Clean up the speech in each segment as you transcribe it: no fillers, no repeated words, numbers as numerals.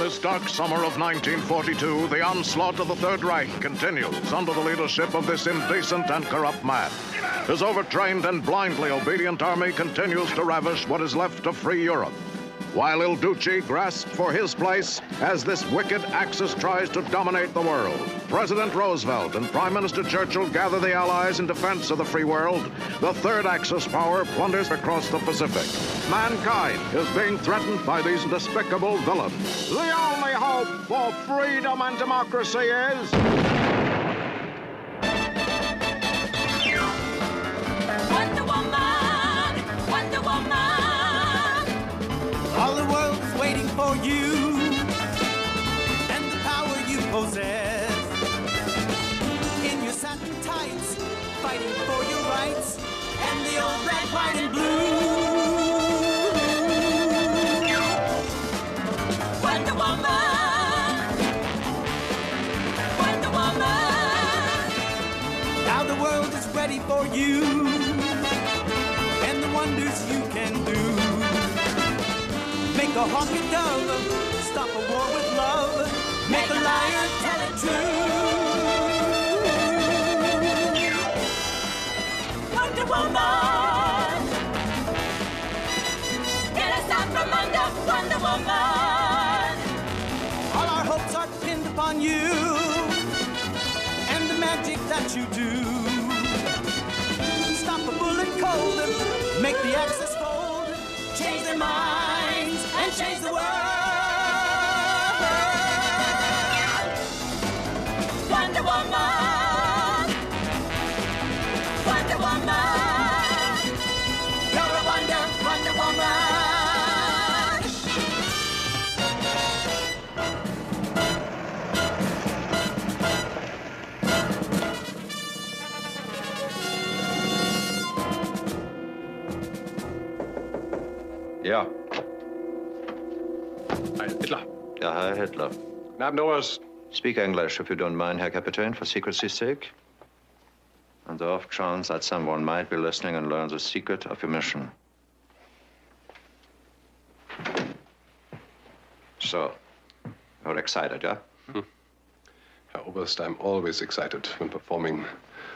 this dark summer of 1942, the onslaught of the Third Reich continues under the leadership of this indecent and corrupt man. His overtrained and blindly obedient army continues to ravish what is left of free Europe, while Il Duce grasps for his place as this wicked Axis tries to dominate the world. President Roosevelt and Prime Minister Churchill gather the Allies in defense of the free world. The third Axis power plunders across the Pacific. Mankind is being threatened by these despicable villains. The only hope for freedom and democracy is... Wonder Woman! Wonder Woman! All the world is waiting for you and the power you possess. In your satin tights, fighting for your rights and the old red, white, and blue. Wonder Woman! Wonder Woman! Now the world is ready for you and the wonders you can do. Make a honky dove, stop a war with love, make a liar tell it true. Wonder Woman! Get us out from under Wonder Woman! All our hopes are pinned upon you and the magic that you do. Stop a bullet cold, make the Axis fold, change their minds and change the world. Wonder Woman! Wonder Woman! You're a Wonder Woman! Ja. Heil Hitler. Ja, Herr Hitler. Guten Abend, Oberst. Speak English, if you don't mind, Herr Kapitän, for secrecy's sake. On the off chance that someone might be listening and learn the secret of your mission. So, you're excited, yeah? Herr Oberst, I'm always excited when performing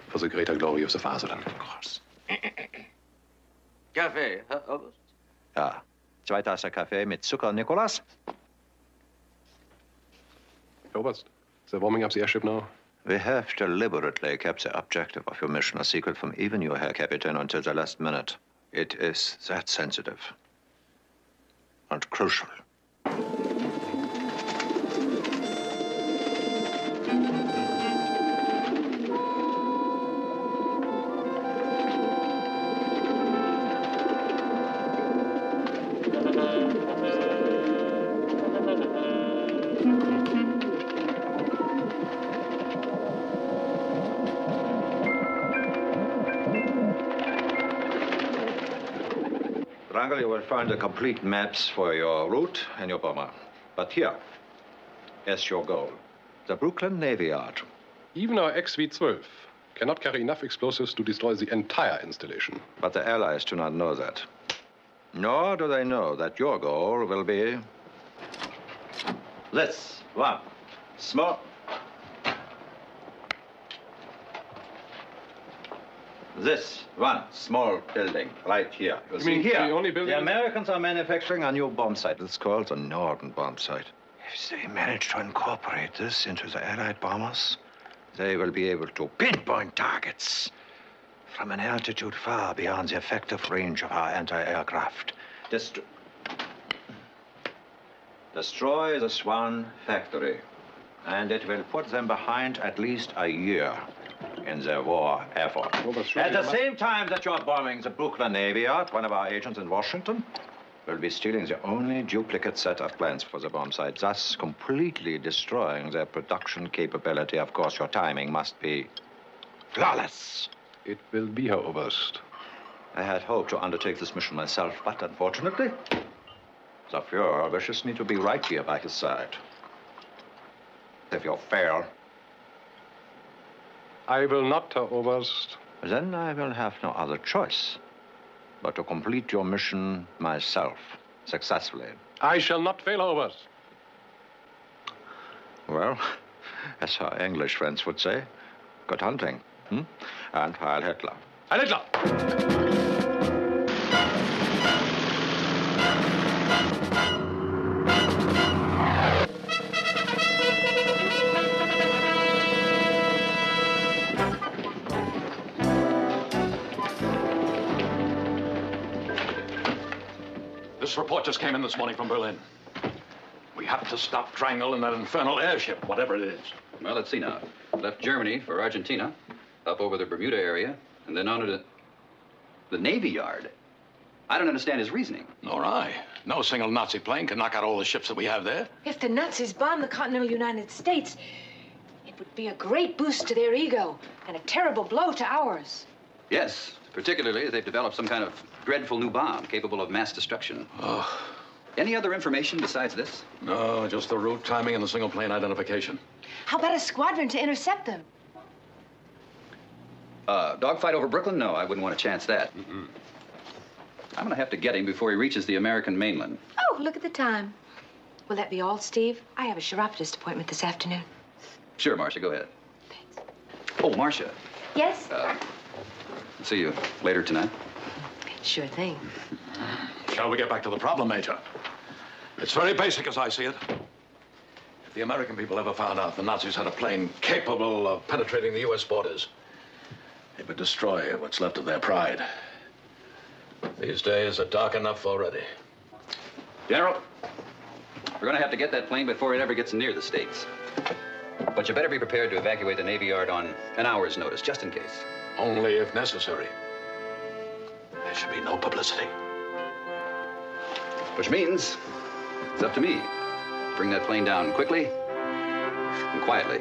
for the greater glory of the Fatherland. Of course. Kaffee, Herr Oberst? Ja. 2 Tassen Kaffee mit Zucker, Nicholas? Herr Oberst, they're warming up the airship now. We have deliberately kept the objective of your mission a secret from even you, Herr Kapitän, until the last minute. It is that sensitive and crucial. Wrangel, you will find the complete maps for your route and your bomber. But here is your goal, the Brooklyn Navy Yard. Even our XV-12 cannot carry enough explosives to destroy the entire installation. But the Allies do not know that. Nor do they know that your goal will be this one. Small. This one small building right here. You see mean here? the only building? The Americans are manufacturing a new bomb site. It's called the Norden bomb site. If they manage to incorporate this into the Allied bombers, they will be able to pinpoint targets from an altitude far beyond the effective range of our anti-aircraft. Destroy the Swan factory, and it will put them behind at least a year in their war effort. At the same time that you're bombing the Brooklyn Navy Yard, one of our agents in Washington will be stealing the only duplicate set of plans for the bomb site, thus completely destroying their production capability. Of course, your timing must be flawless. It will be, Herr Oberst. I had hoped to undertake this mission myself, but unfortunately, the Fuhrer wishes me to be right here by his side. If you fail, I will not, Herr Oberst. then I will have no other choice but to complete your mission myself, successfully. I shall not fail, Herr Oberst. Well, as our English friends would say, good hunting. And Heil Hitler. Heil Hitler! This report just came in this morning from Berlin. We have to stop Triangle in that infernal airship, whatever it is. Well, let's see now. Left Germany for Argentina, up over the Bermuda area, and then on to the Navy Yard. I don't understand his reasoning. Nor I. No single Nazi plane can knock out all the ships that we have there. If the Nazis bomb the continental United States, it would be a great boost to their ego and a terrible blow to ours. Yes, particularly if they've developed some kind of dreadful new bomb capable of mass destruction. Oh. Any other information besides this? No, just the route, timing, and the single plane identification. How about a squadron to intercept them? Dogfight over Brooklyn? No, I wouldn't want to chance that. I'm going to have to get him before he reaches the American mainland. Oh, look at the time. Will that be all, Steve? I have a chiropodist appointment this afternoon. Sure, Marcia, go ahead. Thanks. Oh, Marcia. Yes? See you later tonight. Sure thing. Shall we get back to the problem, Major? It's very basic as I see it. If the American people ever found out the Nazis had a plane capable of penetrating the U.S. borders, it would destroy what's left of their pride. These days are dark enough already. General, we're going to have to get that plane before it ever gets near the States. But you better be prepared to evacuate the Navy Yard on an hour's notice, just in case. Only if necessary. There should be no publicity. Which means it's up to me. Bring that plane down quickly and quietly.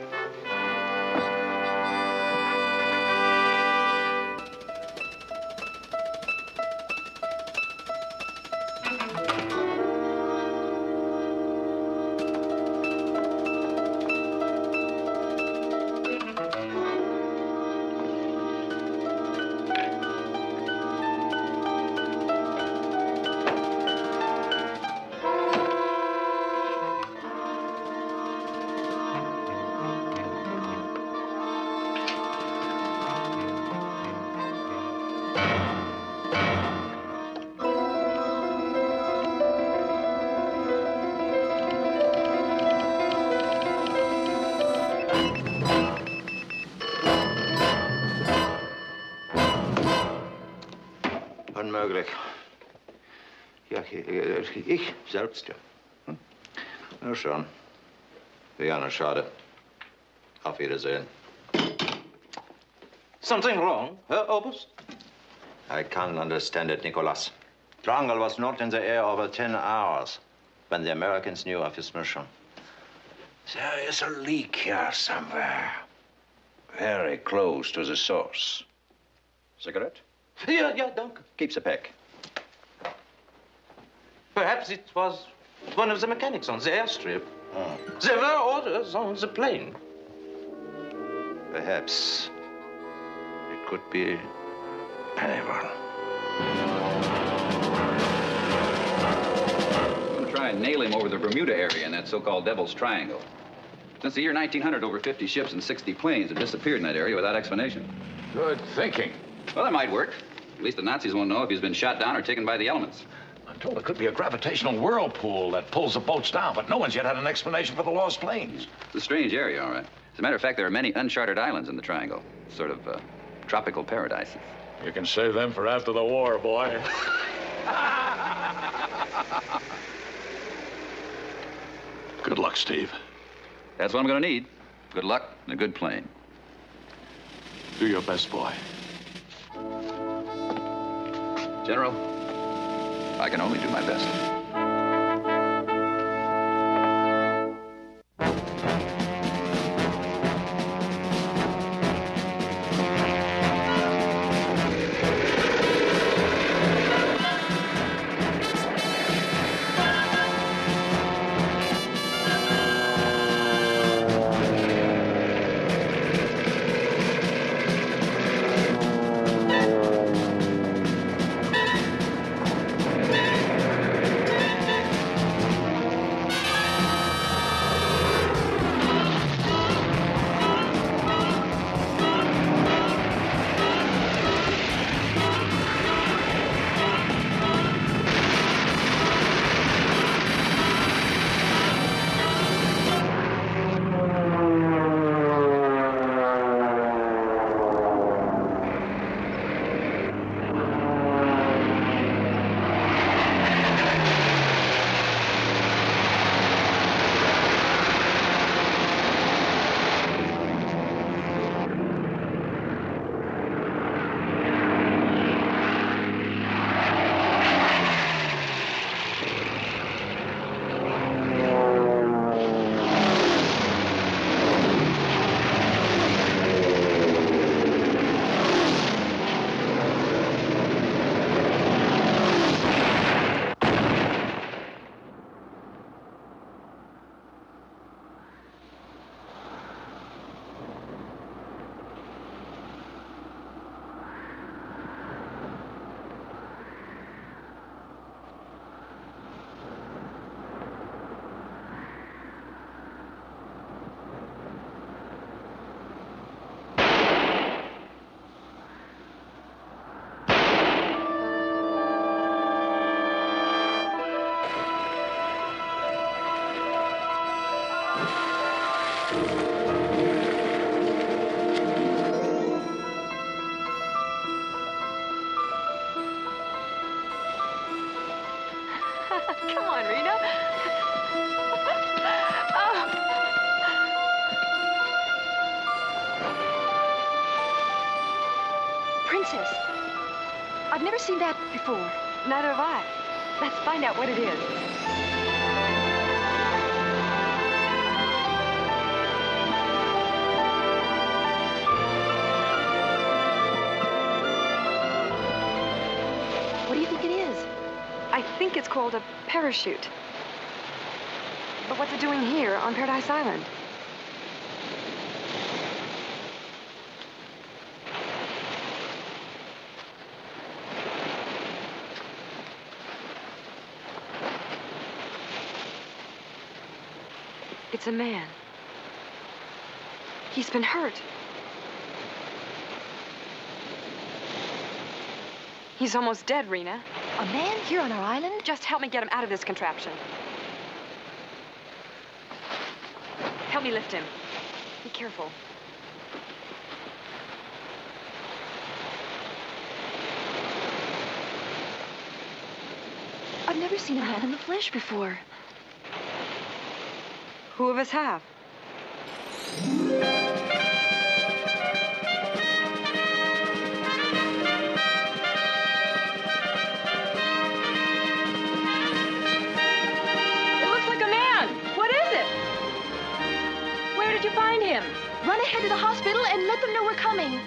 Unmöglich. Ja, ich selbst, ja. Na schon. Ja, na schade. Auf Wiedersehen. Something wrong, Herr Oberst? I can't understand it, Nicholas. Triangle was not in the air over 10 hours when the Americans knew of his mission. There is a leak here somewhere. Very close to the source. Cigarette? Yeah, danke. Keeps a peck. Perhaps it was one of the mechanics on the airstrip. There were orders on the plane. Perhaps it could be anyone. I'm going to try and nail him over the Bermuda area in that so-called Devil's Triangle. Since the year 1900, over 50 ships and 60 planes have disappeared in that area without explanation. Good thinking. Well, that might work. At least the Nazis won't know if he's been shot down or taken by the elements. I'm told it could be a gravitational whirlpool that pulls the boats down, but no one's yet had an explanation for the lost planes. It's a strange area, all right. As a matter of fact, there are many uncharted islands in the Triangle. Sort of tropical paradises. You can save them for after the war, boy. Good luck, Steve. That's what I'm going to need. Good luck and a good plane. Do your best, boy. General, I can only do my best. princess. I've never seen that before. Neither have I. Let's find out what it is. What do you think it is? I think it's called a parachute. But what's it doing here on Paradise Island? It's a man. He's been hurt. He's almost dead, Rena. A man here on our island? Just help me get him out of this contraption. Help me lift him. Be careful. I've never seen a man in the flesh before. Who of us have? you find him? Run ahead to the hospital and let them know we're coming.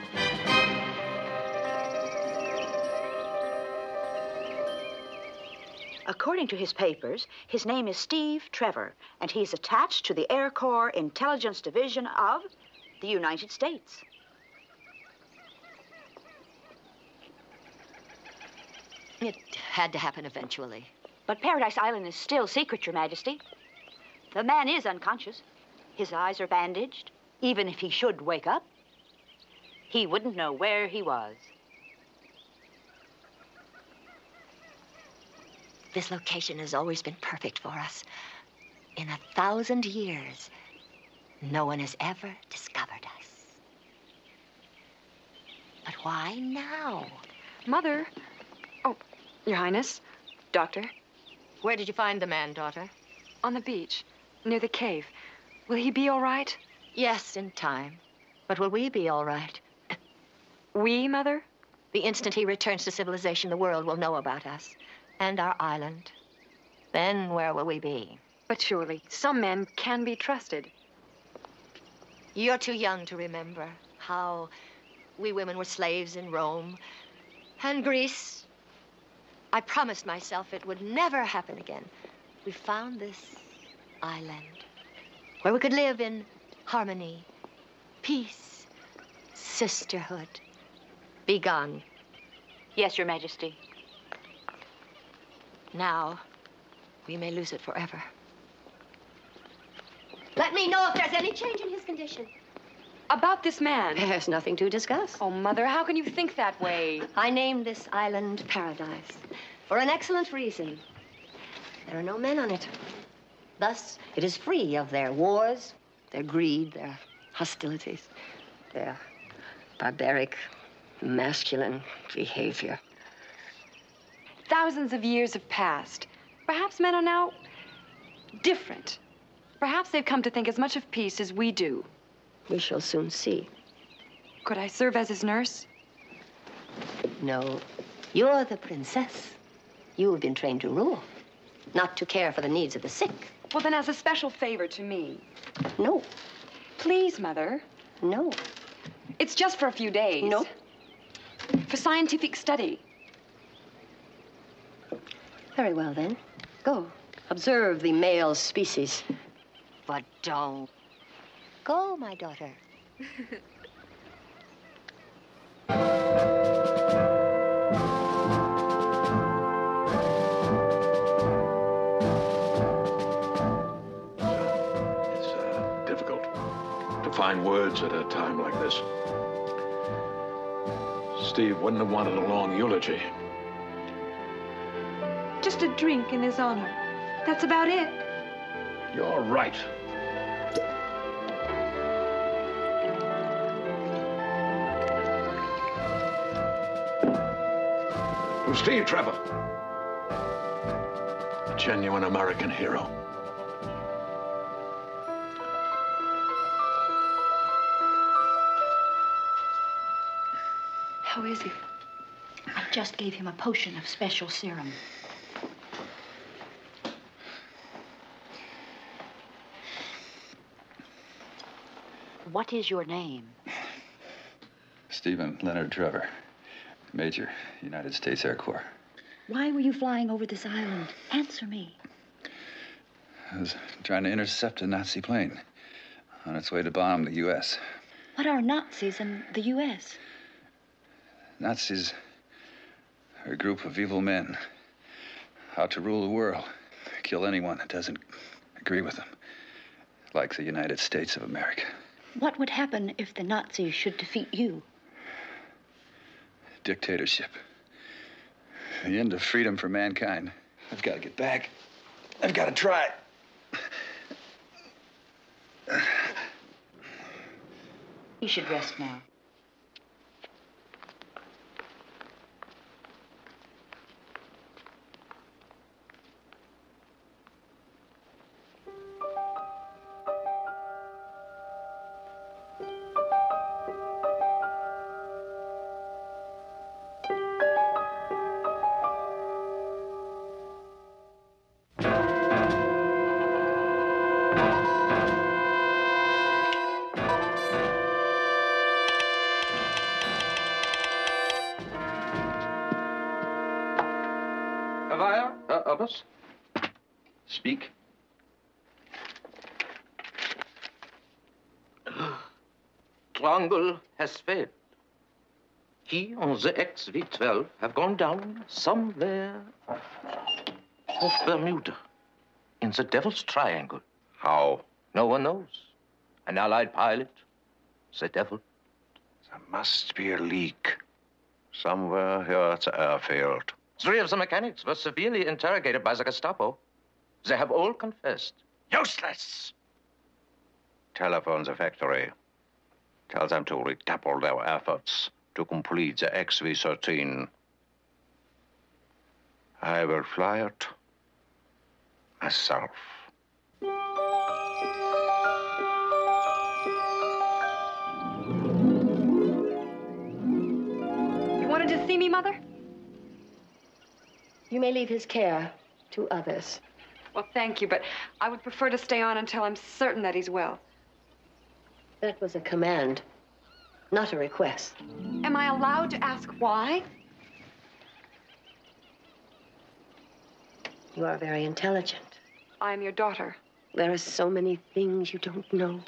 According to his papers, his name is Steve Trevor, and he's attached to the Air Corps Intelligence Division of the United States. It had to happen eventually. But Paradise Island is still secret, Your Majesty. The man is unconscious. His eyes are bandaged. Even if he should wake up, he wouldn't know where he was. This location has always been perfect for us. In 1,000 years, no one has ever discovered us. But why now? Mother. Oh, Your Highness. Doctor. Where did you find the man, daughter? On the beach, near the cave. Will he be all right? Yes, in time. But will we be all right? We, Mother? The instant he returns to civilization, the world will know about us. And our island. Then where will we be? But surely some men can be trusted. You're too young to remember how we women were slaves in Rome and Greece. I promised myself it would never happen again. We found this island where we could live in harmony, peace, sisterhood. Be gone. Yes, Your Majesty. Now, we may lose it forever. Let me know if there's any change in his condition. About this man. There's nothing to discuss. Oh, Mother, how can you think that way? I named this island Paradise for an excellent reason. There are no men on it. Thus, it is free of their wars, their greed, their hostilities, their barbaric, masculine behavior. Thousands of years have passed. Perhaps men are now different. Perhaps they've come to think as much of peace as we do. We shall soon see. Could I serve as his nurse? No. You're the princess. You have been trained to rule, not to care for the needs of the sick. Well, then as a special favor to me. No. Please, Mother. No. It's just for a few days. No. For scientific study. Very well, then. Go. Observe the male species. But don't. Go, my daughter. It's difficult to find words at a time like this. Steve wouldn't have wanted a long eulogy. Just a drink in his honor. That's about it. You're right. To Steve Trevor, a genuine American hero. How How is he? I just gave him a potion of special serum. What is your name? Stephen Leonard Trevor, Major, United States Air Corps. Why were you flying over this island? Answer me. I was trying to intercept a Nazi plane on its way to bomb the U.S. What are Nazis in the U.S.? Nazis are a group of evil men out to rule the world, kill anyone that doesn't agree with them, like the United States of America. What would happen if the Nazis should defeat you? Dictatorship. The end of freedom for mankind. I've got to get back. I've got to try. You should rest now. Abbas? Speak. Triangle has failed. He and the XV-12 have gone down somewhere off Bermuda in the Devil's Triangle. How? No one knows. An Allied pilot, the Devil. There must be a leak somewhere here at the airfield. 3 of the mechanics were severely interrogated by the Gestapo. They have all confessed. Useless! Telephone the factory. Tell them to redouble their efforts to complete the XV-13. I will fly it myself. You wanted to see me, Mother? You may leave his care to others. Well, thank you, but I would prefer to stay on until I'm certain that he's well. That was a command, not a request. Am I allowed to ask why? You are very intelligent. I am your daughter. There are so many things you don't know.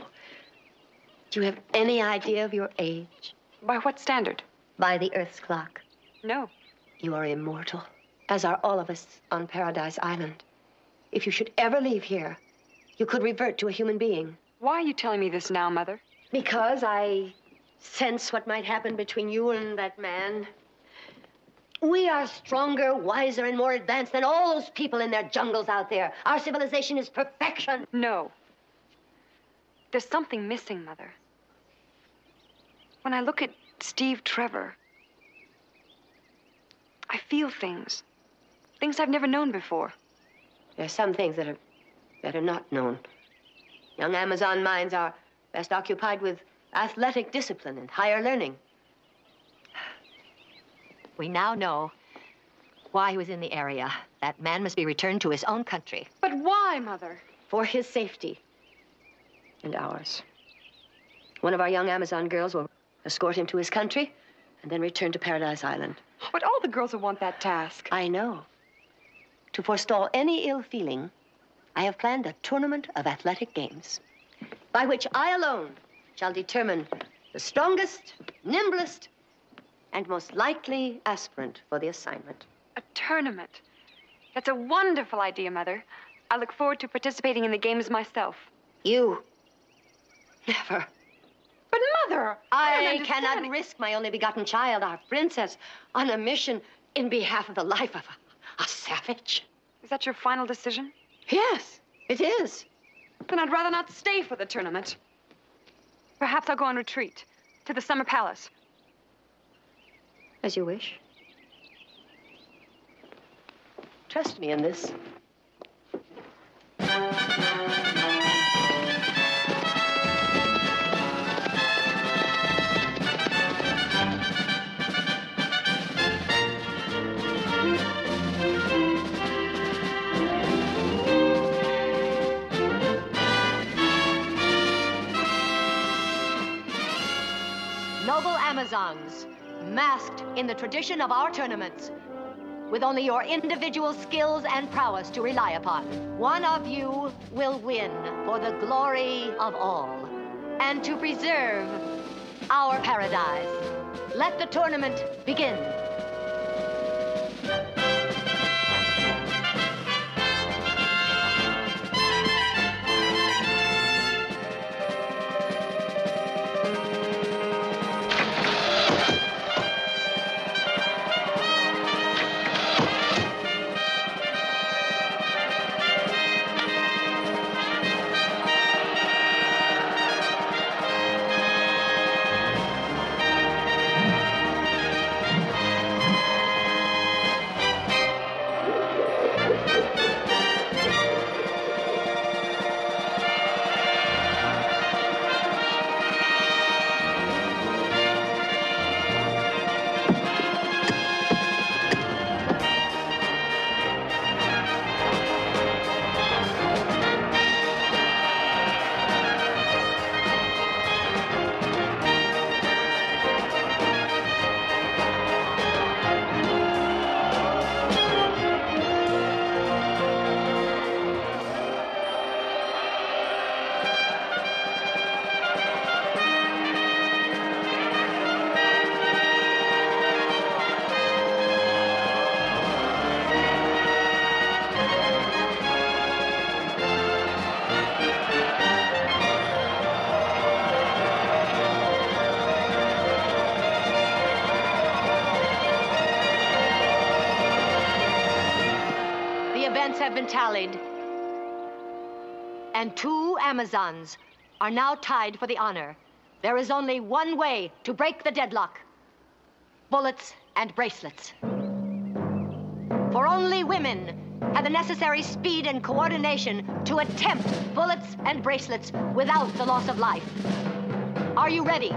Do you have any idea of your age? By what standard? By the Earth's clock. No. You are immortal, as are all of us on Paradise Island. If you should ever leave here, you could revert to a human being. Why are you telling me this now, Mother? Because I sense what might happen between you and that man. We are stronger, wiser, and more advanced than all those people in their jungles out there. Our civilization is perfection. No. There's something missing, Mother. When I look at Steve Trevor, I feel things. Things I've never known before. There are some things that are better not known. Young Amazon minds are best occupied with athletic discipline and higher learning. We now know why he was in the area. That man must be returned to his own country. But why, Mother? For his safety and ours. One of our young Amazon girls will escort him to his country and then return to Paradise Island. But all the girls will want that task. I know. To forestall any ill feeling, I have planned a tournament of athletic games by which I alone shall determine the strongest, nimblest, and most likely aspirant for the assignment. A tournament? That's a wonderful idea, Mother. I look forward to participating in the games myself. You? Never. But, Mother, I cannot risk my only begotten child, our princess, on a mission in behalf of the life of a savage. Is that your final decision? Yes, it is. Then I'd rather not stay for the tournament. Perhaps I'll go on retreat to the Summer Palace. As you wish. Trust me in this. Amazons, masked in the tradition of our tournaments, with only your individual skills and prowess to rely upon. One of you will win for the glory of all and to preserve our paradise. Let the tournament begin. Have been tallied, and 2 Amazons are now tied for the honor. There is only one way to break the deadlock: bullets and bracelets. For only women have the necessary speed and coordination to attempt bullets and bracelets without the loss of life. Are you ready?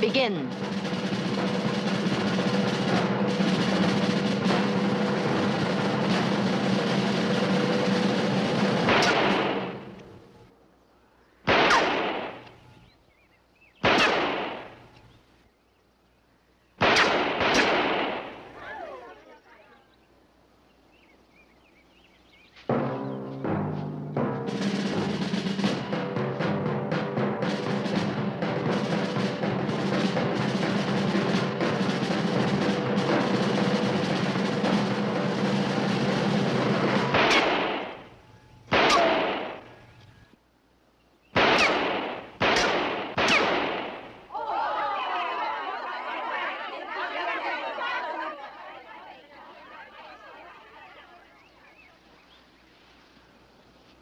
Begin.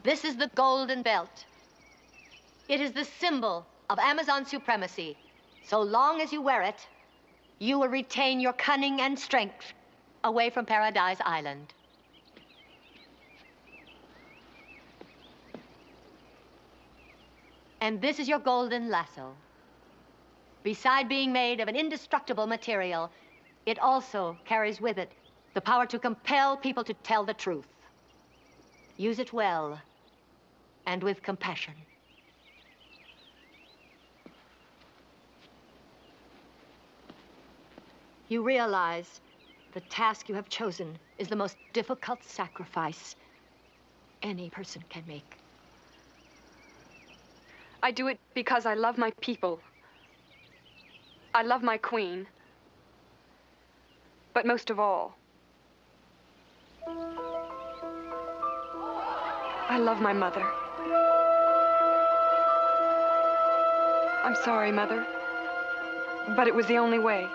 This is the Golden Belt. It is the symbol of Amazon supremacy. So long as you wear it, you will retain your cunning and strength away from Paradise Island. And this is your golden lasso. Beside being made of an indestructible material, it also carries with it the power to compel people to tell the truth. Use it well and with compassion. You realize the task you have chosen is the most difficult sacrifice any person can make. I do it because I love my people. I love my queen. But most of all, I love my mother. I'm sorry, Mother, but it was the only way.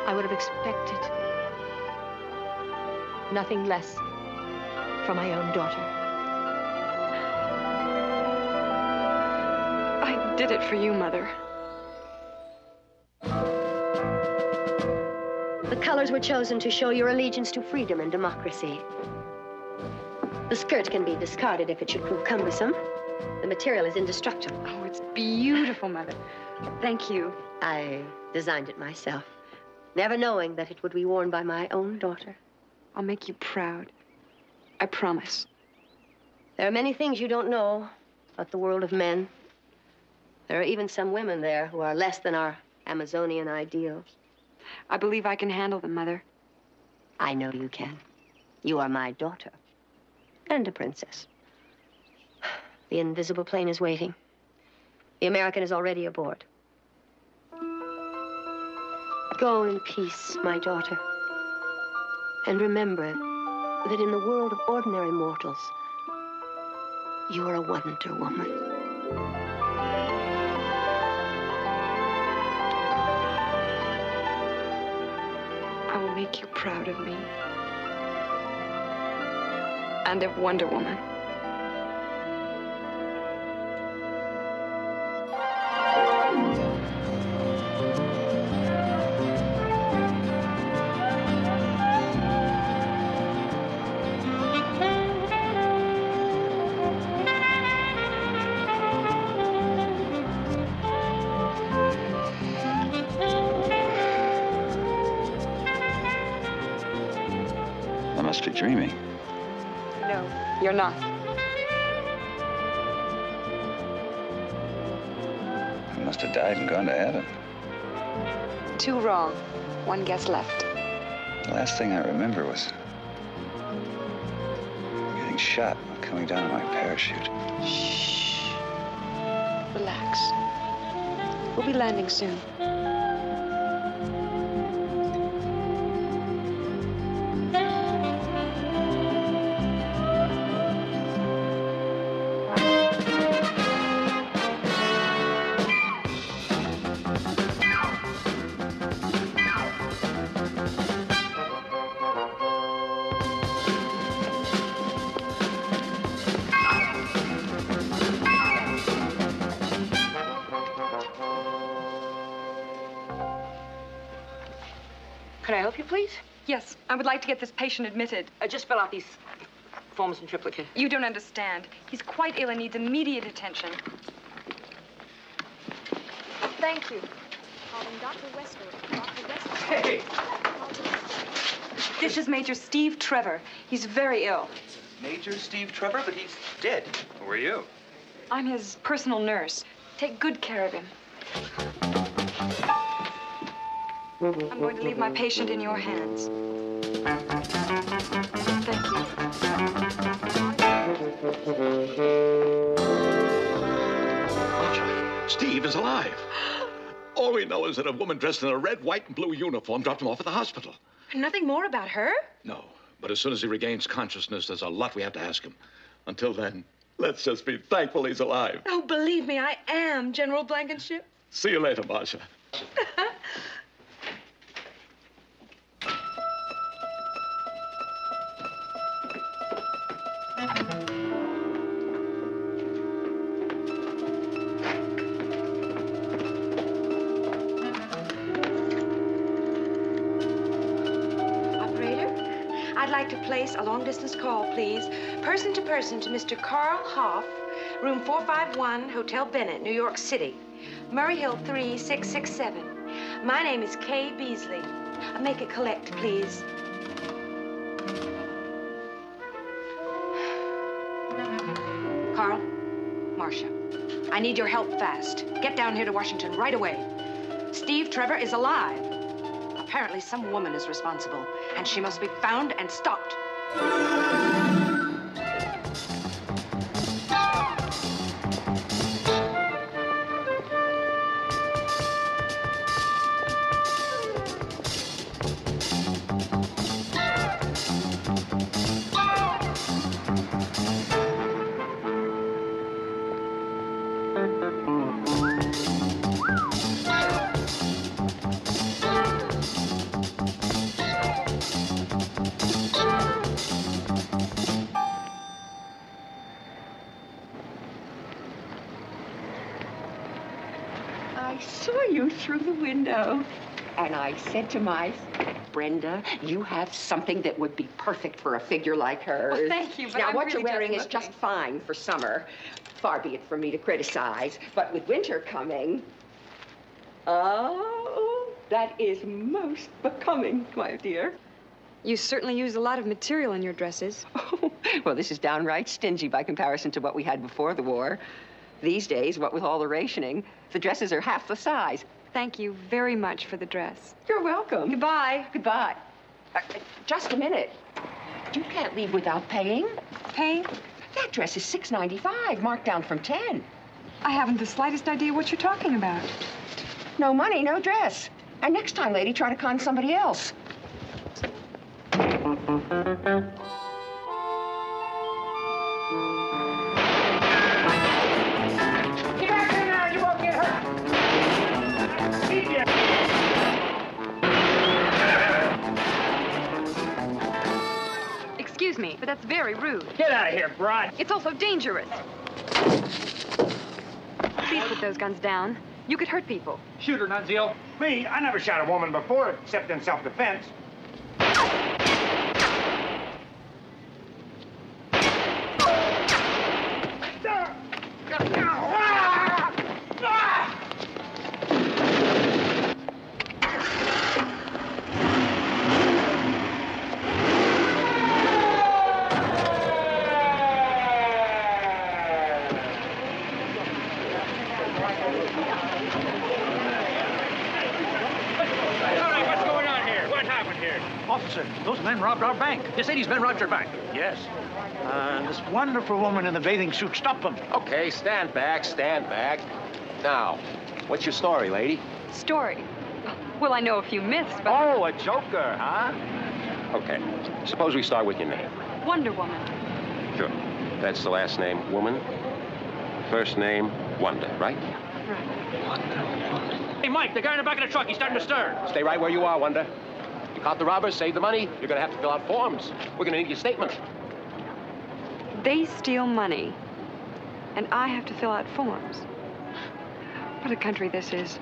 I would have expected nothing less from my own daughter. I did it for you, Mother. The colors were chosen to show your allegiance to freedom and democracy. The The skirt can be discarded if it should prove cumbersome. The material is indestructible. Oh, it's beautiful, Mother. Thank you. I designed it myself, never knowing that it would be worn by my own daughter. I'll make you proud. I promise. There are many things you don't know about the world of men. There are even some women there who are less than our Amazonian ideals. I believe I can handle them, Mother. I know you can. You are my daughter. And a princess. The invisible plane is waiting. The American is already aboard. Go in peace, my daughter. And remember that in the world of ordinary mortals, you are a Wonder Woman. I will make you proud of me. And of Wonder Woman. I must be dreaming. No, you're not. I must have died and gone to heaven. 2 wrong. 1 guess left. The last thing I remember was getting shot and coming down in my parachute. Shh. Relax. We'll be landing soon. Could I help you, please? Yes, I would like to get this patient admitted. Just fill out these forms in triplicate. You don't understand. He's quite ill and needs immediate attention. Thank you. Calling Dr. Westwood. Dr. Westwood. Hey! This is Major Steve Trevor. He's very ill. Major Steve Trevor, but he's dead. Who are you? I'm his personal nurse. Take good care of him. I'm going to leave my patient in your hands. Thank you. Steve is alive. All we know is that a woman dressed in a red, white, and blue uniform dropped him off at the hospital. Nothing more about her? No, but as soon as he regains consciousness, there's a lot we have to ask him. Until then, let's just be thankful he's alive. Oh, believe me, I am General Blankenship. See you later, Marcia. I'd like to place a long-distance call, please. Person to Mr. Carl Hoff, room 451, Hotel Bennett, New York City. Murray Hill 3667. My name is Kay Beasley. Make it collect, please. Carl, Marcia, I need your help fast. Get down here to Washington right away. Steve Trevor is alive. Apparently, some woman is responsible, and she must be found and stopped. I saw you through the window, and I said to myself, Brenda, you have something that would be perfect for a figure like hers. Well, thank you, but now, I'm what really you're wearing just is just fine for summer. Far be it from me to criticize, but with winter coming, oh, that is most becoming, my dear. You certainly use a lot of material in your dresses. Well, this is downright stingy by comparison to what we had before the war. These days, what with all the rationing, the dresses are half the size. Thank you very much for the dress. You're welcome. Goodbye. Goodbye. Just a minute. You can't leave without paying. Paying? That dress is $6.95, marked down from 10. I haven't the slightest idea what you're talking about. No money, no dress. And next time, lady, try to con somebody else. Excuse me, but that's very rude. Get out of here, broad. It's also dangerous. Please put those guns down. You could hurt people. Shoot her, Nunzio. Me? I never shot a woman before, except in self-defense. Officer, those men robbed our bank. You say these men robbed your bank? Yes. This wonderful woman in the bathing suit stopped them. Okay, stand back, stand back. Now, what's your story, lady? Story? Well, I know a few myths, but... Oh, a joker, huh? Okay, suppose we start with your name. Wonder Woman. Sure. That's the last name, Woman. First name, Wonder, right? Hey, Mike, the guy in the back of the truck, he's starting to stir. Stay right where you are, Wonder. You caught the robbers, saved the money, you're gonna have to fill out forms. We're gonna need your statement. They steal money, and I have to fill out forms. What a country this is.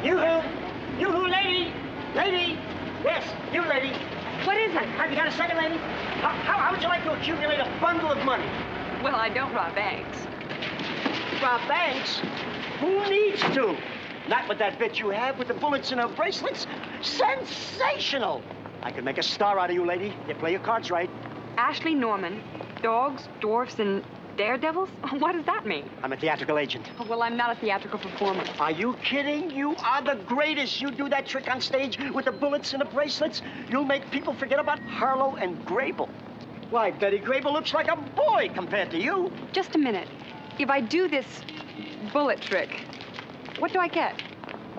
You-hoo, lady! Lady! Yes, you, lady. What is it? Have you got a second, lady? How would you like to accumulate a bundle of money? Well, I don't rob banks. Rob banks? Who needs to? Not with that bit you have with the bullets in her bracelets. Sensational! I could make a star out of you, lady. You play your cards right. Ashley Norman, dogs, dwarfs, and daredevils? What does that mean? I'm a theatrical agent. Oh, well, I'm not a theatrical performer. Are you kidding? You are the greatest. You do that trick on stage with the bullets and the bracelets, you'll make people forget about Harlow and Grable. Why, Betty Grable looks like a boy compared to you. Just a minute. If I do this bullet trick, what do I get?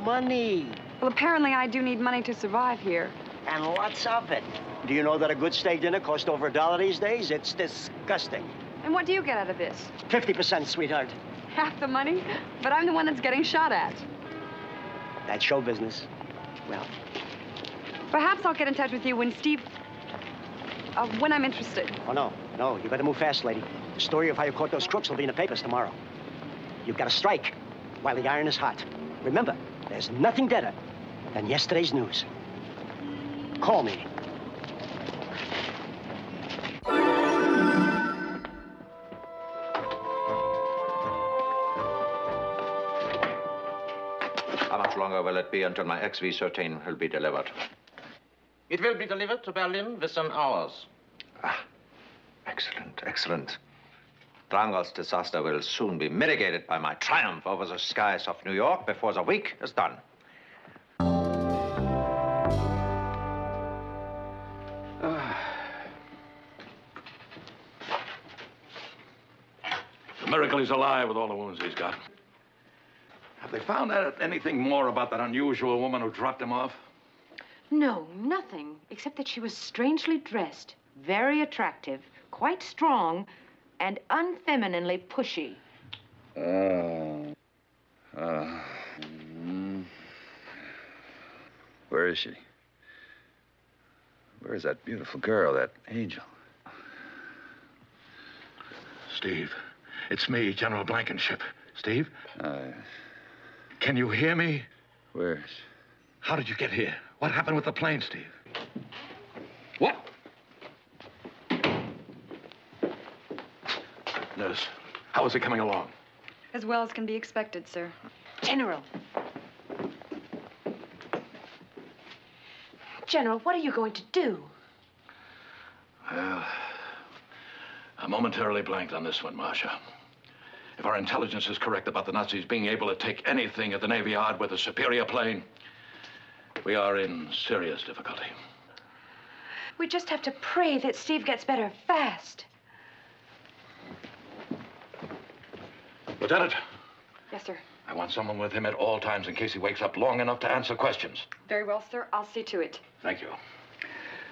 Money. Well, apparently I do need money to survive here. And lots of it. Do you know that a good steak dinner costs over $1 these days? It's disgusting. And what do you get out of this? 50%, sweetheart. Half the money? But I'm the one that's getting shot at. That's show business. Well, perhaps I'll get in touch with you when Steve... when I'm interested. Oh, no. No, you better move fast, lady. The story of how you caught those crooks will be in the papers tomorrow. You've got to strike while the iron is hot. Remember, there's nothing deader than yesterday's news. Call me. How much longer will it be until my XV-13 will be delivered? It will be delivered to Berlin within hours. Ah, excellent, excellent. Drangel's disaster will soon be mitigated by my triumph over the skies of New York before the week is done. It's a miracle he's alive with all the wounds he's got. Have they found out anything more about that unusual woman who dropped him off? No, nothing, except that she was strangely dressed, very attractive, quite strong, and unfemininely pushy. Where is she? Where's that beautiful girl, that angel? Steve, It's me, General Blankenship. Steve? Can you hear me? Where? How did you get here? What happened with the plane, Steve? What? Nurse, how is it coming along? As well as can be expected, sir. General. General, what are you going to do? Well, I momentarily blanked on this one, Marcia. If our intelligence is correct about the Nazis being able to take anything at the Navy Yard with a superior plane, we are in serious difficulty. We just have to pray that Steve gets better fast. Lieutenant, Yes, sir. I want someone with him at all times in case he wakes up long enough to answer questions. Very well, sir. I'll see to it. Thank you.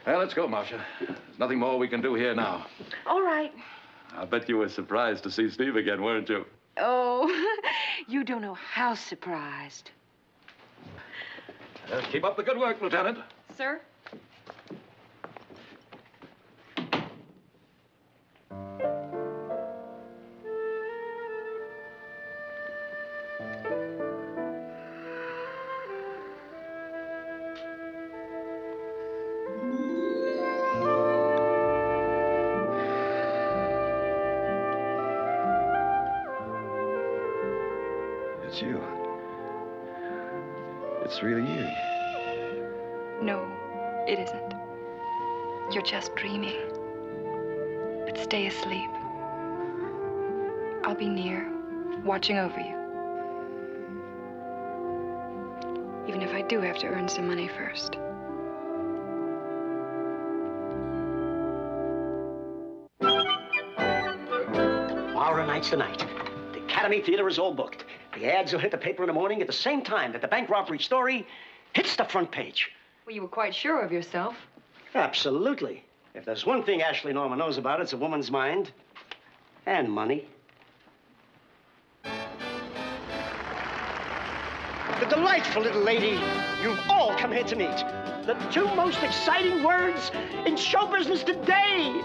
Well, let's go, Marcia. There's nothing more we can do here now. All right. I bet you were surprised to see Steve again, weren't you? Oh, you don't know how surprised. Keep up the good work, Lieutenant. Sir? It's you. It's really you. No, it isn't. You're just dreaming. But stay asleep. I'll be near, watching over you. Even if I do have to earn some money first. Tomorrow night's the night. The Academy Theater is all booked. The ads will hit the paper in the morning at the same time that the bank robbery story hits the front page. Well, you were quite sure of yourself. Absolutely. If there's one thing Ashley Norman knows about, it's a woman's mind and money. The delightful little lady you've all come here to meet. The two most exciting words in show business today.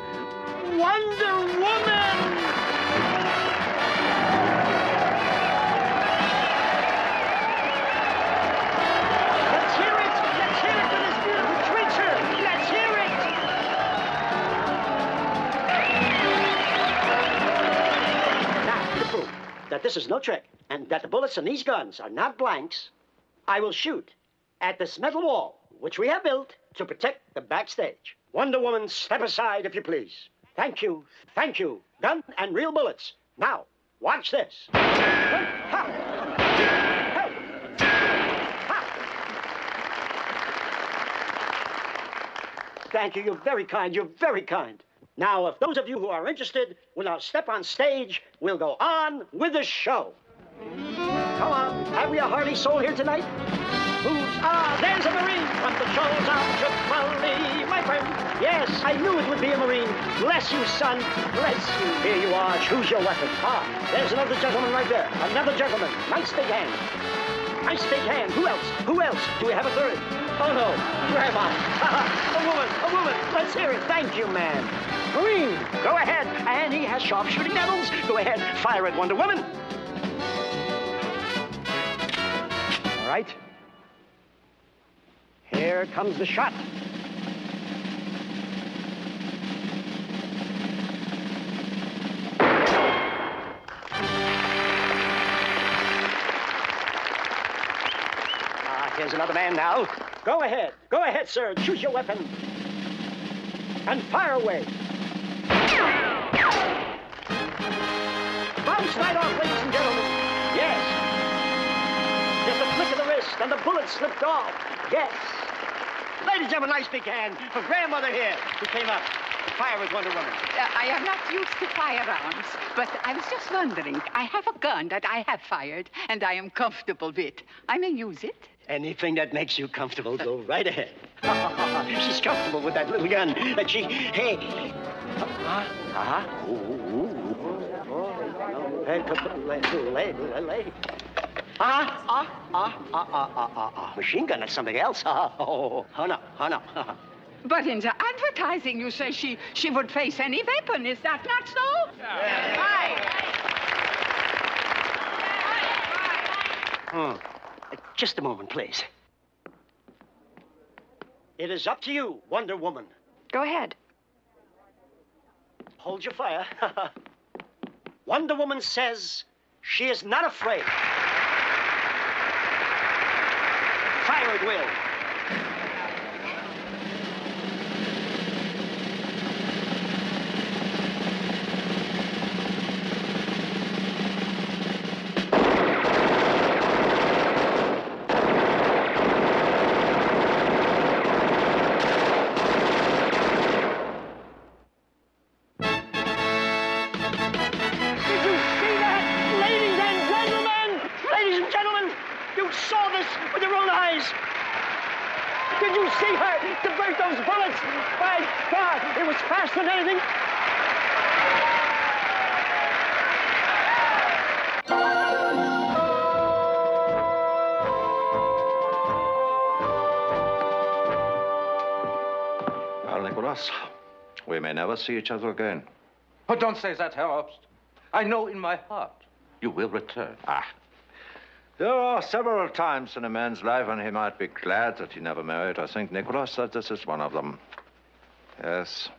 Wonder Woman! Let's hear it! Let's hear it for this beautiful creature! Let's hear it! Now, to prove that this is no trick and that the bullets in these guns are not blanks, I will shoot at this metal wall, which we have built to protect the backstage. Wonder Woman, step aside, if you please. Thank you. Thank you. Gun and real bullets. Now, watch this. Thank you. You're very kind. You're very kind. Now, if those of you who are interested will now step on stage, we'll go on with the show. Come on. Have we a hearty soul here tonight? There's a Marine from the shores of Tripoli, my friend. Yes, I knew it would be a Marine. Bless you, son. Bless you. Here you are. Choose your weapon. There's another gentleman right there. Another gentleman. Nice big hand. Nice big hand. Who else? Who else? Do we have a third? Oh, no. Where am I? A woman. A woman. Let's hear it. Thank you, man. Marine, go ahead. And he has sharpshooting medals. Go ahead. Fire at Wonder Woman. All right. Here comes the shot. Here's another man now. Go ahead. Go ahead, sir. Choose your weapon. And fire away. Bounce right off, ladies and gentlemen. Yes. Just a flick of the wrist, and the bullet slipped off. Yes. Ladies and gentlemen, nice big hand for grandmother here, who came up to fire with Wonder Woman. I am not used to firearms, but I was just wondering. I have a gun that I have fired, and I am comfortable with. I may use it. Anything that makes you comfortable, go right ahead. She's comfortable with that little gun that she... Hey. Machine gun, that's something else. Oh, no. But in the advertising, you say she would face any weapon. Is that not so? Right. Just a moment, please. It is up to you, Wonder Woman. Go ahead. Hold your fire. Wonder Woman says she is not afraid. Fire at will. Than anything. Well, Nicholas, we may never see each other again. Oh, don't say that, Herr Obst. I know in my heart you will return. There are several times in a man's life when he might be glad that he never married. I think, Nicholas, that this is one of them. Yes.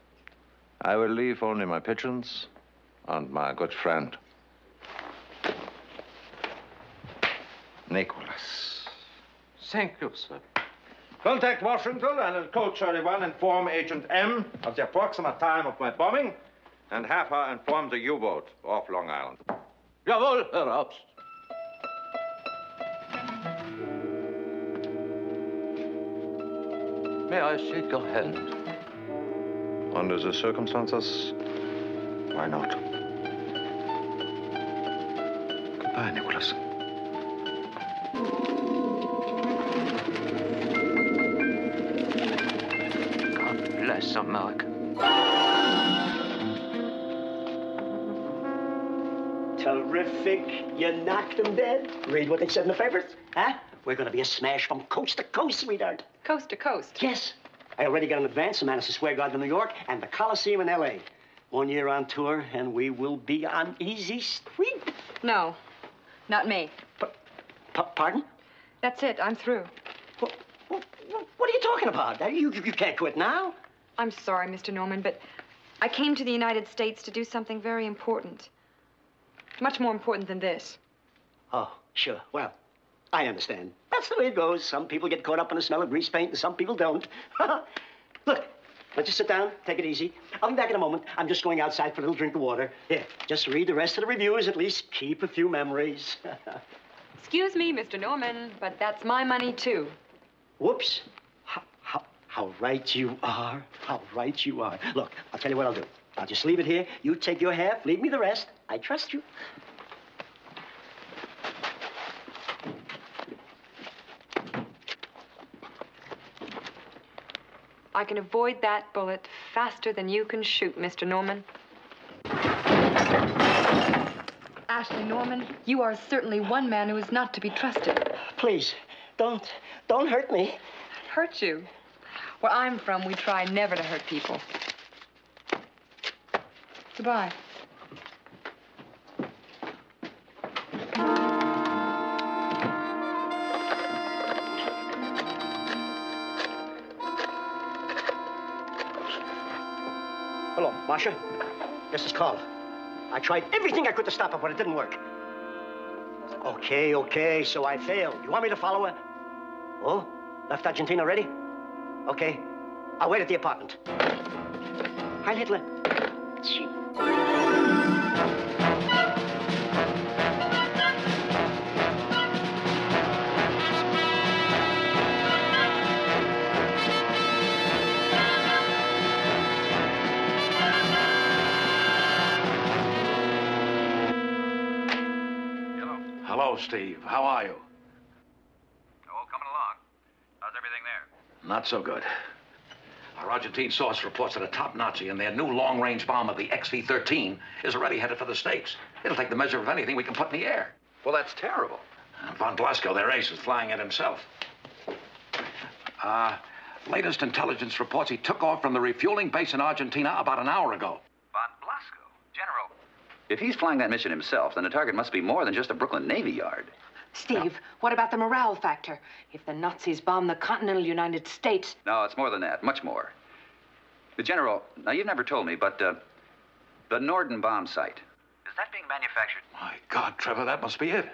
I will leave only my pigeons and my good friend, Nicholas. Thank you, sir. Contact Washington and in Code 31 inform Agent M of the approximate time of my bombing and have her inform the U-boat off Long Island. Jawohl, Herr Obst. May I shake your hand? Under the circumstances, why not? Goodbye, Nicholas. God bless America. Terrific. You knocked them dead. Read what they said in the papers. Huh? We're going to be a smash from coast to coast, sweetheart. Coast to coast? Yes. I already got an advance in Madison Square Garden, New York, and the Coliseum in L.A. 1 year on tour, and we will be on easy street. No, not me. Pardon? That's it. I'm through. What are you talking about? You can't quit now. I'm sorry, Mr. Norman, but I came to the United States to do something very important. Much more important than this. Oh, sure. Well, I understand. That's the way it goes. Some people get caught up in the smell of grease paint, and some people don't. Look, let's just sit down, take it easy. I'll be back in a moment. I'm just going outside for a little drink of water. Here, just read the rest of the reviews. At least keep a few memories. Excuse me, Mr. Norman, but that's my money, too. Whoops. How right you are. How right you are. Look, I'll tell you what I'll do. I'll just leave it here. You take your half, leave me the rest. I trust you. I can avoid that bullet faster than you can shoot, Mr. Norman. Ashley Norman, you are certainly one man who is not to be trusted. Please, don't hurt me. Hurt you? Where I'm from, we try never to hurt people. Goodbye. Hello, Marcia. This is Carl. I tried everything I could to stop her, but it didn't work. Okay, so I failed. You want me to follow her? Oh? Left Argentina already? Okay. I'll wait at the apartment. Heil Hitler. Hello, Steve. How are you? Oh, coming along. How's everything there? Not so good. Our Argentine source reports that a top Nazi in their new long-range bomber, the XV-13, is already headed for the States. It'll take the measure of anything we can put in the air. Well, that's terrible. And von Blasco, their ace, is flying it himself. Latest intelligence reports he took off from the refueling base in Argentina about an hour ago. Von Blasco? General. If he's flying that mission himself, then the target must be more than just a Brooklyn Navy Yard. Steve, what about the morale factor? If the Nazis bomb the continental United States... No, it's more than that, much more. The General, now you've never told me, but the Norden bomb site, is that being manufactured? My God, Trevor, that must be it.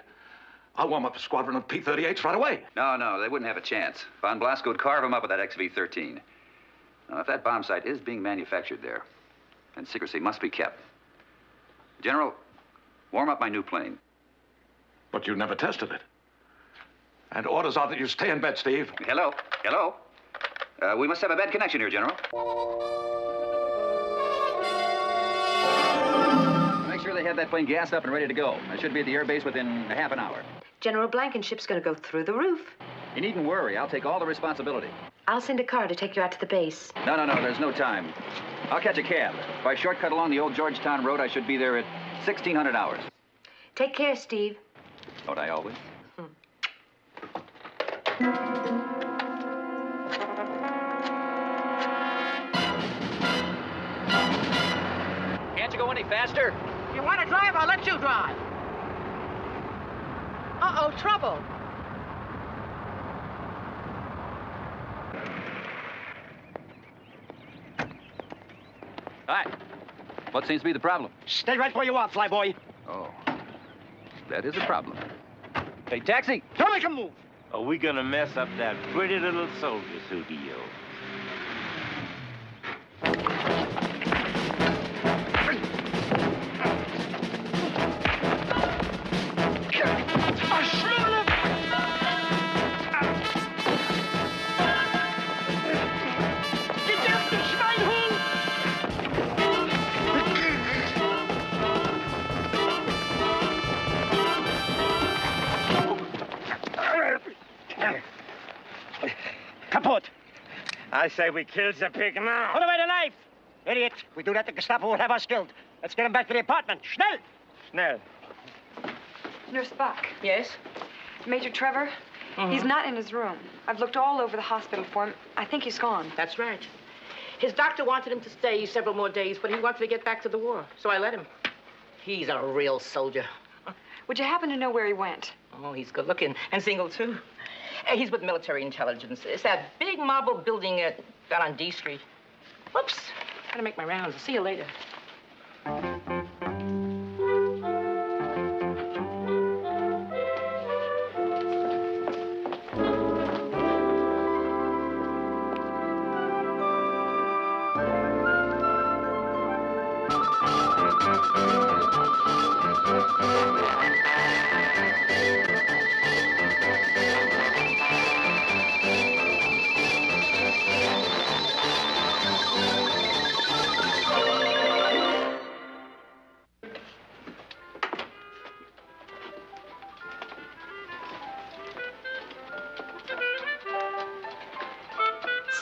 I'll warm up a squadron of P-38s right away. No, they wouldn't have a chance. Von Blasco would carve them up with that XV-13. Now, if that bomb site is being manufactured there, then secrecy must be kept. General, warm up my new plane. But you never tested it. And orders are that you stay in bed, Steve. Hello? We must have a bad connection here, General. Make sure they have that plane gassed up and ready to go. I should be at the airbase within a half an hour. General Blankenship's going to go through the roof. You needn't worry. I'll take all the responsibility. I'll send a car to take you out to the base. No, there's no time. I'll catch a cab. If I shortcut along the old Georgetown Road, I should be there at 1600 hours. Take care, Steve. Don't I always? Can't you go any faster? You want to drive? I'll let you drive. Uh-oh, trouble. Hi. What seems to be the problem? Stay right where you are, flyboy. Oh. That is a problem. Hey, taxi! Don't make a move! Are we gonna mess up that pretty little soldier suit of yours? Kaput! I say we killed the pig now. Put away the knife! Idiot! We do that, the Gestapo will have us killed. Let's get him back to the apartment. Schnell! Schnell. Nurse Buck. Yes? Major Trevor, he's not in his room. I've looked all over the hospital for him. I think he's gone. That's right. His doctor wanted him to stay several more days, but he wanted to get back to the war, so I let him. He's a real soldier. Would you happen to know where he went? Oh, he's good looking and single, too. He's with military intelligence. It's that big marble building down on D Street. Whoops. Gotta make my rounds. I'll see you later.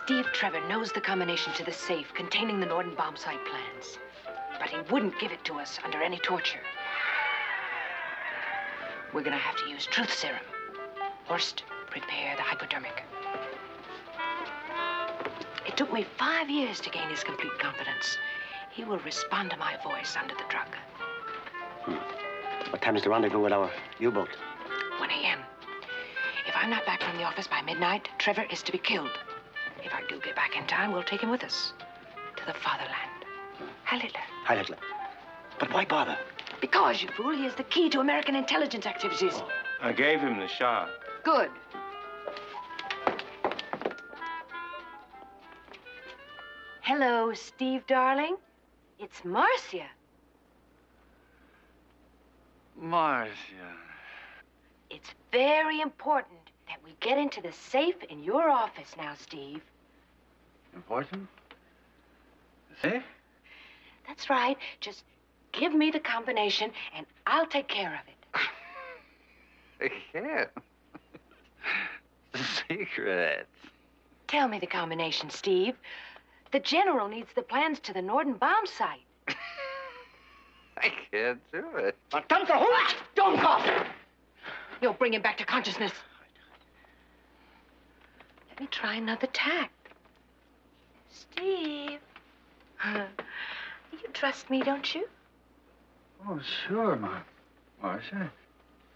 Steve Trevor knows the combination to the safe containing the Norden bomb site plans. But he wouldn't give it to us under any torture. We're gonna have to use truth serum. First, prepare the hypodermic. It took me 5 years to gain his complete confidence. He will respond to my voice under the drug. What time is the rendezvous with our U-boat? 1 a.m. If I'm not back from the office by midnight, Trevor is to be killed. If I do get back in time, we'll take him with us to the fatherland. Heil Hitler. Heil Hitler. But why bother? Because, you fool, he is the key to American intelligence activities. I gave him the shot. Good. Hello, Steve, darling. It's Marcia. Marcia. It's very important that we get into the safe in your office now, Steve. Important? Safe? That's right. Just give me the combination, and I'll take care of it. I can't. Secret. Tell me the combination, Steve. The general needs the plans to the Norden bomb site. I can't do it. Don't cough! You'll bring him back to consciousness. Let me try another tack. Steve. You trust me, don't you? Oh, sure, Marcia.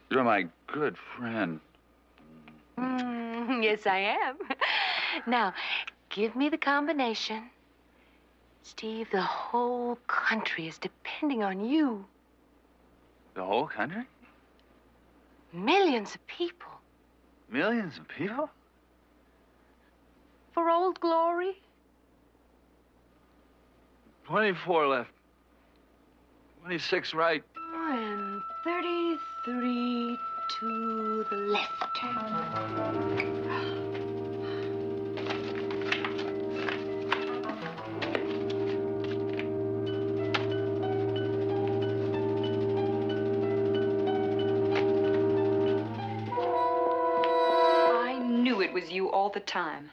You're my good friend. Yes, I am. Now, give me the combination. Steve, the whole country is depending on you. The whole country? Millions of people. Millions of people? For Old Glory? 24 left. 26 right. And 33 to the left. I knew it was you all the time.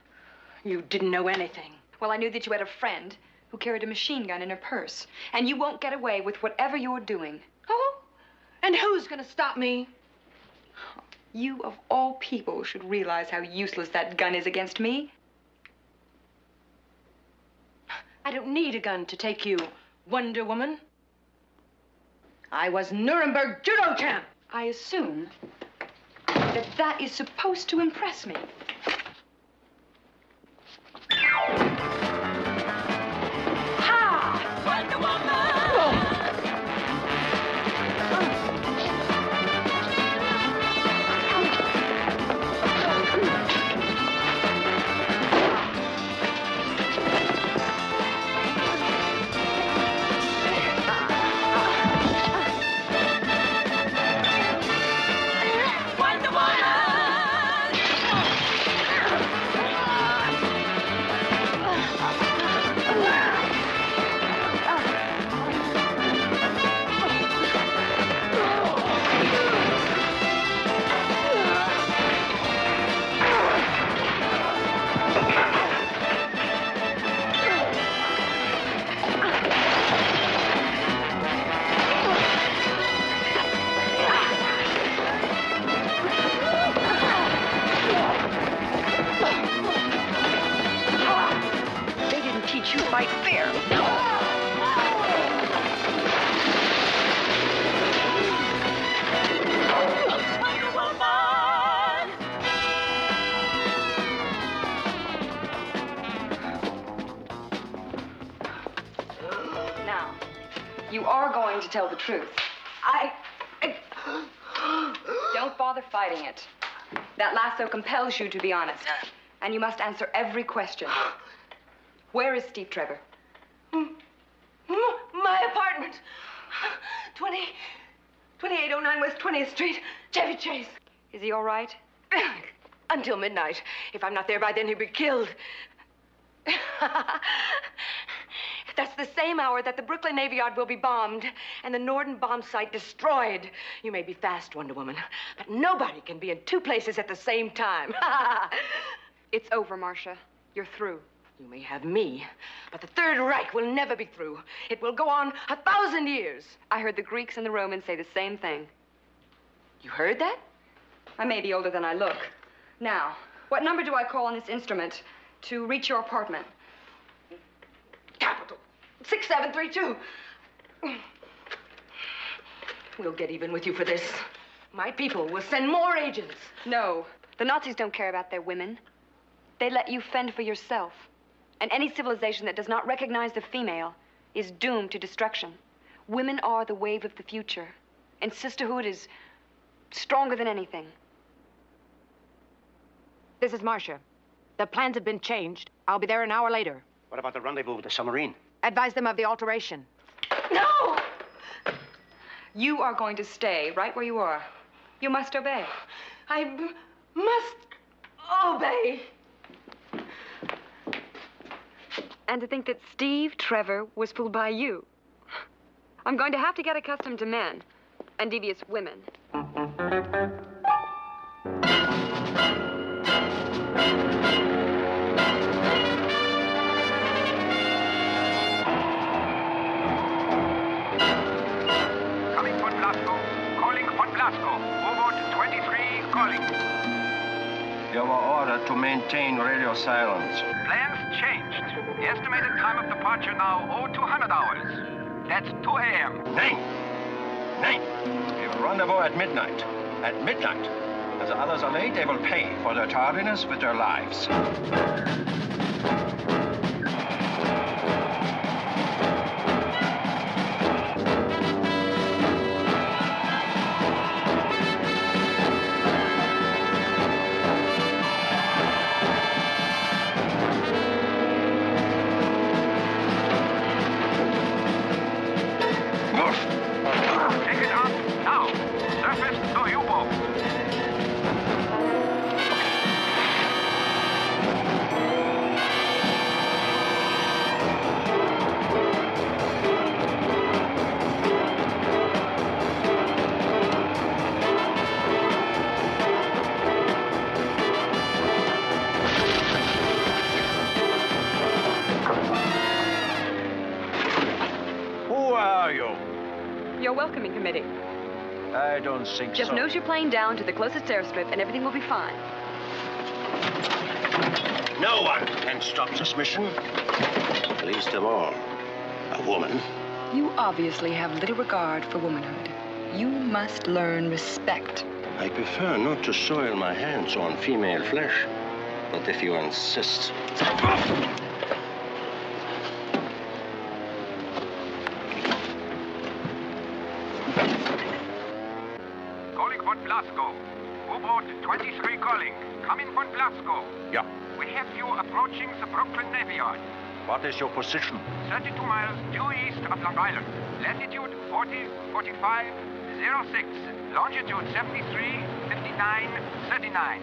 You didn't know anything. Well, I knew that you had a friend who carried a machine gun in her purse. And you won't get away with whatever you're doing. Oh? And who's gonna stop me? You, of all people, should realize how useless that gun is against me. I don't need a gun to take you, Wonder Woman. I was Nuremberg judo champ. I assume that that is supposed to impress me. You are going to tell the truth. Don't bother fighting it. That lasso compels you to be honest. And you must answer every question. Where is Steve Trevor? My apartment. 2809 West 20th Street, Chevy Chase. Is he all right? Until midnight. If I'm not there by then, he'll be killed. That's the same hour that the Brooklyn Navy Yard will be bombed and the Norden bomb site destroyed. You may be fast, Wonder Woman, but nobody can be in two places at the same time. It's over, Marcia. You're through. You may have me, but the Third Reich will never be through. It will go on 1,000 years. I heard the Greeks and the Romans say the same thing. You heard that? I may be older than I look. Now, what number do I call on this instrument to reach your apartment? Capital. 6732. We'll get even with you for this. My people will send more agents. No, the Nazis don't care about their women. They let you fend for yourself. And any civilization that does not recognize the female is doomed to destruction. Women are the wave of the future. And sisterhood is stronger than anything. This is Marcia. The plans have been changed. I'll be there an hour later. What about the rendezvous with the submarine? Advise them of the alteration. No! You are going to stay right where you are. You must obey. I must obey. And to think that Steve Trevor was fooled by you. I'm going to have to get accustomed to men and devious women. Coming Port Blasco. Calling Port Blasco. U-boat 23 calling. You were ordered to maintain radio silence. Plans changed. The estimated time of departure now 0200 hours. That's 2 a.m. Nine. We will rendezvous at midnight. at midnight. If the others are late, they will pay for their tardiness with their lives. Take it up now. Surface to U-boat. Who are you? Your welcoming committee. I don't think Just so. nose your plane down to the closest airstrip and everything will be fine. No one can stop this mission. Least of all, a woman. You obviously have little regard for womanhood. You must learn respect. I prefer not to soil my hands on female flesh. But if you insist. Calling Fort Blasco. U-boat 23 calling. Coming Fort Blasco. Yeah. We have you approaching the Brooklyn Navy Yard. What is your position? 32 miles due east of Long Island. Latitude 40, 45, 06. Longitude 73, 59, 39.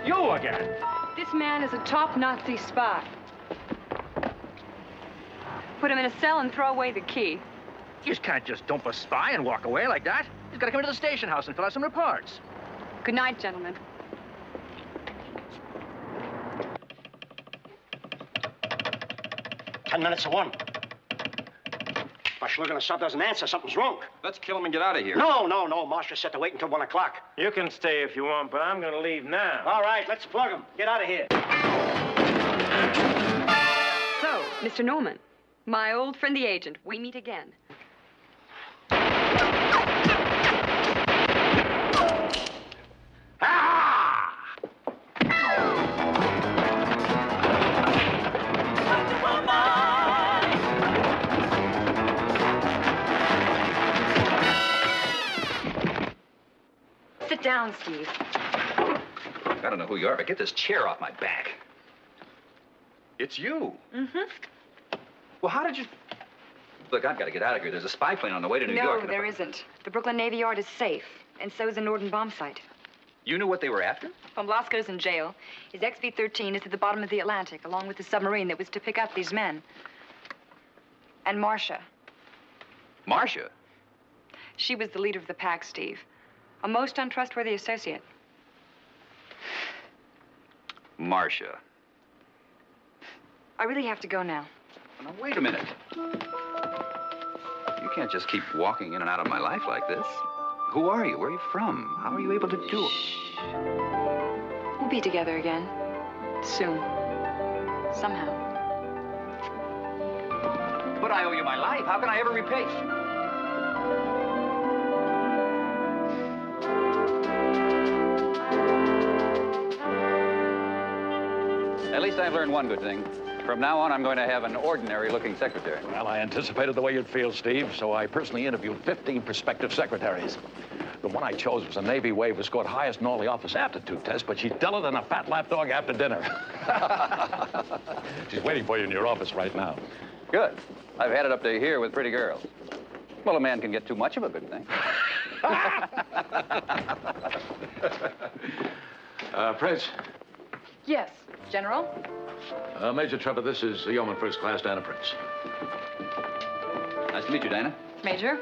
You again. This man is a top Nazi spy. Put him in a cell and throw away the key. You just can't just dump a spy and walk away like that. He's got to come into the station house and fill out some reports. Good night, gentlemen. Ten minutes to 1. Marshal, looking at sub doesn't answer. Something's wrong. Let's kill him and get out of here. No. Marshal said to wait until 1 o'clock. You can stay if you want, but I'm going to leave now. All right, let's plug him. Get out of here. So, Mr. Norman, my old friend the agent, we meet again. Sit down, Steve. I don't know who you are, but get this chair off my back. It's you. Mm-hmm. Well, how did you... Look, I've got to get out of here. There's a spy plane on the way to New York. No, there isn't. The Brooklyn Navy Yard is safe, and so is the Norden bomb site. You knew what they were after? Von Blasco's in jail. His XV-13 is at the bottom of the Atlantic, along with the submarine that was to pick up these men. And Marcia. Marcia? She was the leader of the pack, Steve. A most untrustworthy associate. Marcia. I really have to go now. Now, wait a minute. You can't just keep walking in and out of my life like this. Who are you? Where are you from? How are you able to do it? We'll be together again. Soon. Somehow. But I owe you my life. How can I ever repay? At least I've learned one good thing. From now on, I'm going to have an ordinary-looking secretary. Well, I anticipated the way you'd feel, Steve, so I personally interviewed 15 prospective secretaries. The one I chose was a Navy wave who scored highest in all the office aptitude tests, but she's duller than a fat lapdog after dinner. She's waiting for you in your office right now. Good. I've had it up to here with pretty girls. Well, a man can get too much of a good thing. Prince. Yes, General. Major Trevor, this is Yeoman First Class Dana Prince. Nice to meet you, Dana. Major?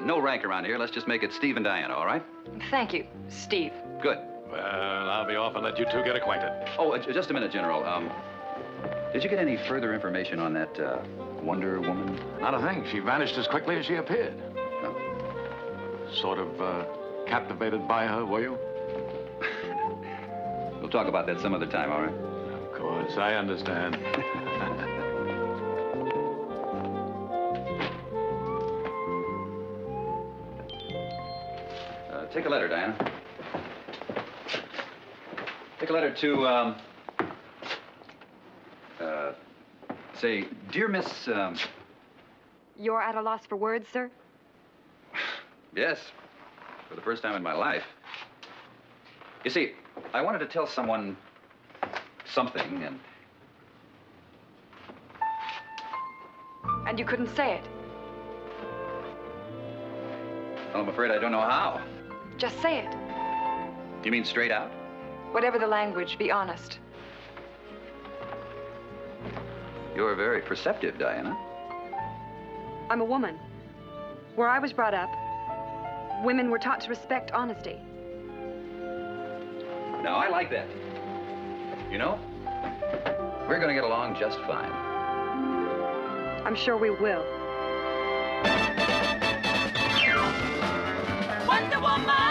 No rank around here. Let's just make it Steve and Diana, all right? Thank you, Steve. Good. Well, I'll be off and let you two get acquainted. Oh, just a minute, General. Did you get any further information on that Wonder Woman? Not a thing. She vanished as quickly as she appeared. No. Sort of captivated by her, were you? We'll talk about that some other time, all right? Of course, I understand. Take a letter, Diana. Take a letter to, say, dear Miss, You're at a loss for words, sir? Yes, for the first time in my life. You see, I wanted to tell someone something, and... And you couldn't say it? Well, I'm afraid I don't know how. Just say it. You mean straight out? Whatever the language, be honest. You're very perceptive, Diana. I'm a woman. Where I was brought up, women were taught to respect honesty. Now, I like that. You know, we're going to get along just fine. I'm sure we will. Wonder Woman!